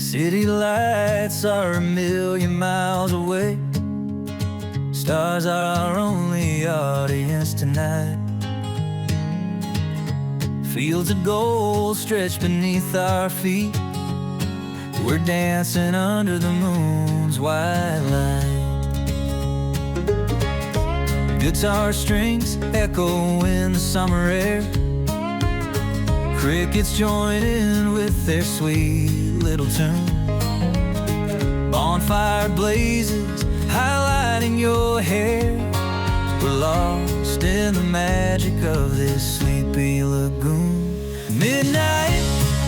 City lights are a million miles away. Stars are our only audience tonight. Fields of gold stretch beneath our feet. We're dancing under the moon's white light. Guitar strings echo in the summer air. Crickets join in with their sweet little tune. Bonfire blazes highlighting your hair. We're lost in the magic of this sleepy lagoon. Midnight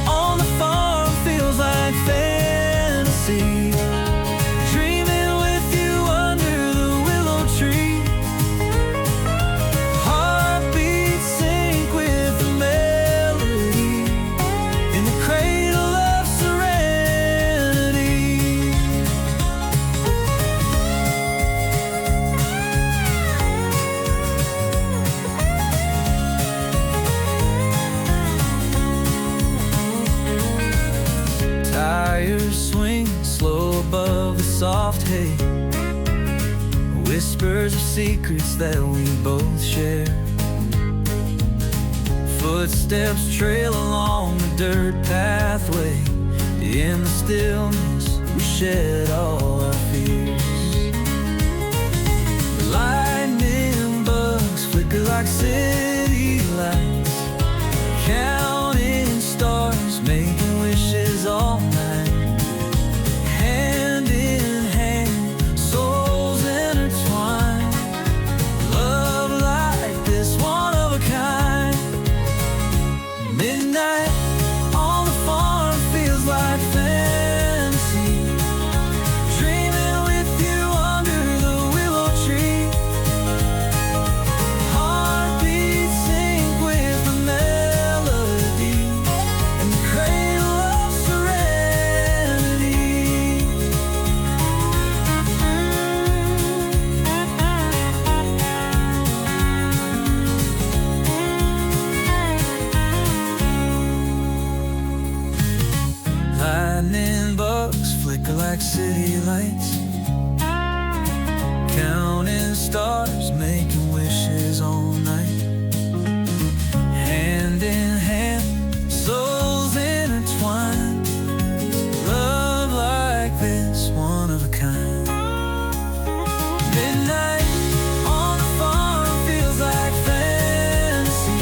on the farm feels like fantasy. Dreaming with you under the willow tree. Heartbeats sync with the melody in the cradle of serenity. Tires swing slow above the soft hay. Whispers of secrets that we both share. Footsteps trail along the dirt pathway. In the stillness we shed all our fears. Lightning bugs flicker like city lights. Counting stars, making wishes all night. Hand in hand, souls intertwined. Love like this, one of a kind. Midnight on the farm feels like fantasy. Dreaming with you under the willow tree. Heartbeats sync with the melody in the cradle of serenity. Lightning bugs flicker like city lights. Counting stars, making wishes all night. Hand in hand, souls intertwined. Love like this, one of a kind. Midnight on the farm feels like fantasy.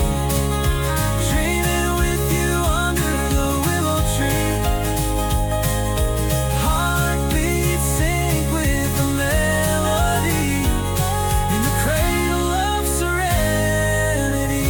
Dreaming with you under the willow tree. Heartbeats sync with the melody in the cradle of serenity.